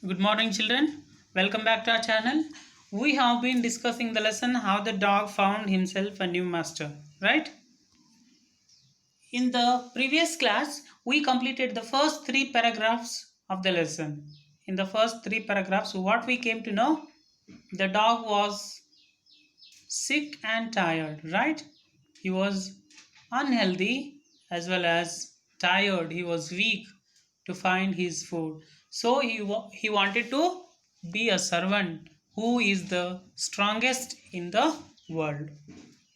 Good morning, children. Welcome back to our channel. We have been discussing the lesson how the dog found himself a new master, right? In the previous class, we completed the first three paragraphs of the lesson. In the first three paragraphs, what we came to know, the dog was sick and tired, right? He was unhealthy as well as tired. He was weak to find his food. So he wanted to be a servant who is the strongest in the world.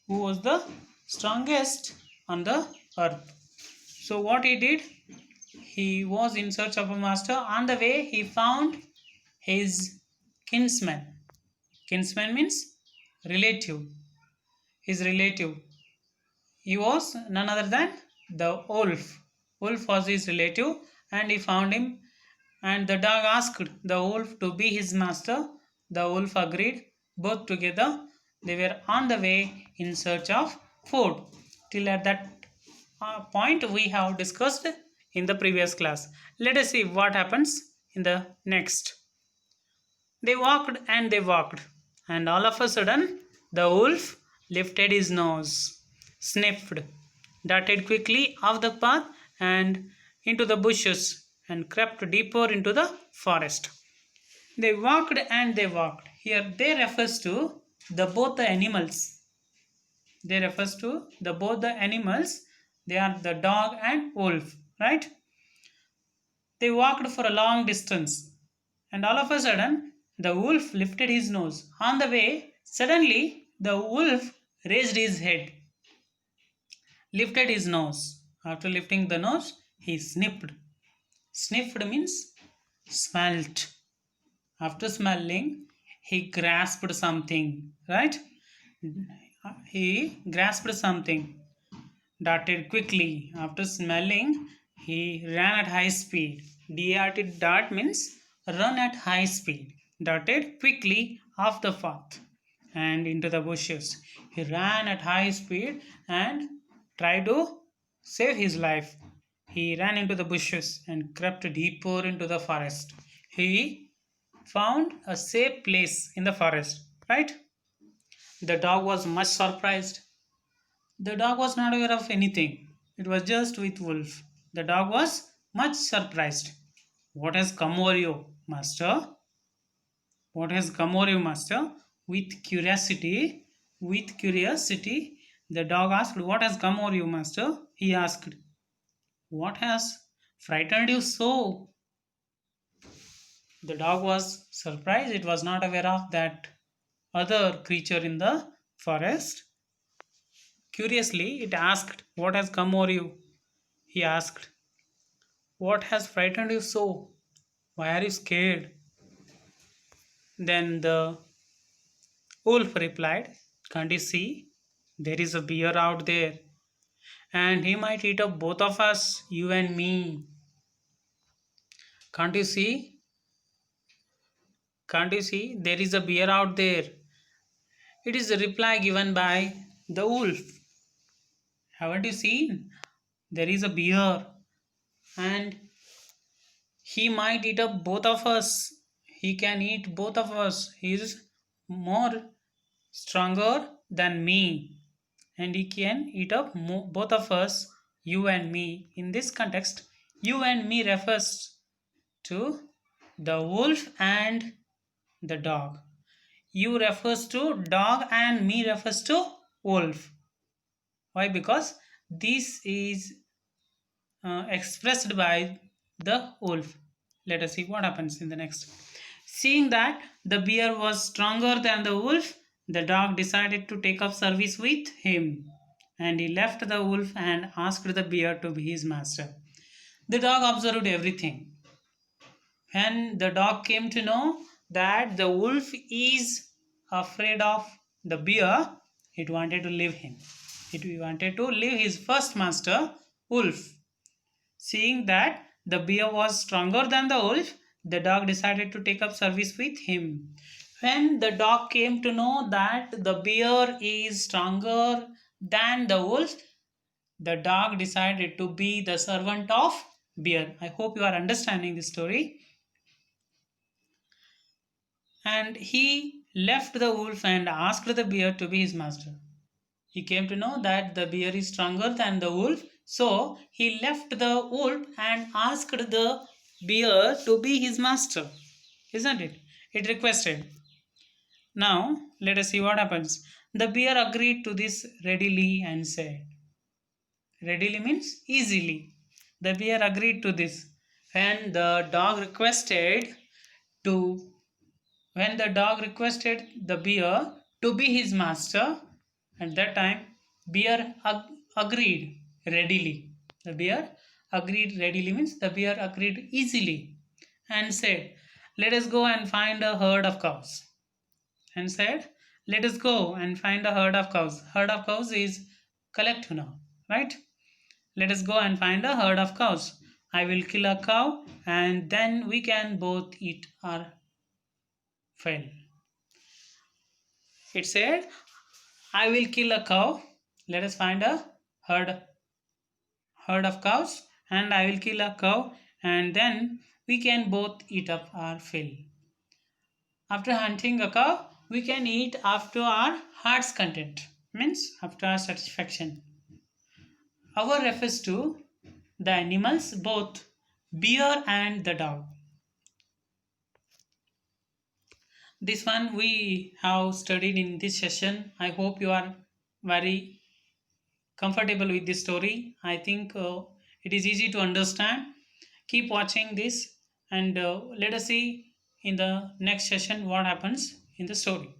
Who was the strongest on the earth. So what he did, he was in search of a master. On the way, he found his kinsman. Kinsman means relative. His relative. He was none other than the wolf. Wolf was his relative and he found him, and the dog asked the wolf to be his master. The wolf agreed. Both together they were on the way in search of food. Till at that point we have discussed in the previous class. Let us see what happens in the next. They walked and they walked, and all of a sudden the wolf lifted his nose, sniffed, darted quickly off the path and into the bushes, and crept deeper into the forest. They walked and they walked. Here they refers to the both the animals. They refers to the both the animals. They are the dog and wolf, right? They walked for a long distance, and all of a sudden, the wolf lifted his nose. On the way, suddenly, the wolf raised his head, lifted his nose. After lifting the nose, he sniffed. Sniffed means smelt. After smelling, he grasped something, right? He grasped something, darted quickly. After smelling, he ran at high speed. Darted, dart means run at high speed. Darted quickly off the path and into the bushes. He ran at high speed and tried to save his life. He ran into the bushes and crept deeper into the forest. He found a safe place in the forest, right? The dog was much surprised. The dog was not aware of anything. It was just with Wolf. The dog was much surprised. What has come over you, master? What has come over you, master? With curiosity, the dog asked, what has come over you, master? He asked, what has frightened you so? The dog was surprised. It was not aware of that other creature in the forest. Curiously, it asked, what has come over you? He asked, what has frightened you so? Why are you scared? Then the wolf replied, can't you see? There is a bear out there, and he might eat up both of us, you and me. Can't you see? Can't you see? There is a bear out there. It is the reply given by the wolf. Haven't you seen? There is a bear, and he might eat up both of us. He can eat both of us. He is more stronger than me, and he can eat up both of us, you and me. In this context, you and me refers to the wolf and the dog. You refers to dog and me refers to wolf. Why? Because this is expressed by the wolf. Let us see what happens in the next. Seeing that the bear was stronger than the wolf, the dog decided to take up service with him, and he left the wolf and asked the bear to be his master. The dog observed everything. When the dog came to know that the wolf is afraid of the bear, it wanted to leave him. It wanted to leave his first master, wolf. Seeing that the bear was stronger than the wolf, the dog decided to take up service with him. When the dog came to know that the bear is stronger than the wolf, the dog decided to be the servant of bear. I hope you are understanding this story. and he left the wolf and asked the bear to be his master. He came to know that the bear is stronger than the wolf, so he left the wolf and asked the bear to be his master. Isn't it? It requested. Now, let us see what happens. The bear agreed to this readily and said, readily means easily. The bear agreed to this. When the dog requested to when the dog requested the bear to be his master, at that time bear agreed readily. The bear agreed readily means the bear agreed easily and said, let us go and find a herd of cows. And said, let us go and find a herd of cows. Herd of cows is collect now, right? Let us go and find a herd of cows. I will kill a cow and then we can both eat our fill. It said, I will kill a cow. Let us find a herd of cows and I will kill a cow and then we can both eat up our fill. After hunting a cow, we can eat after our heart's content, means after our satisfaction. Our refers to the animals, both bear and the dog. This one we have studied in this session. I hope you are very comfortable with this story. I think it is easy to understand. Keep watching this and let us see in the next session what happens in the story.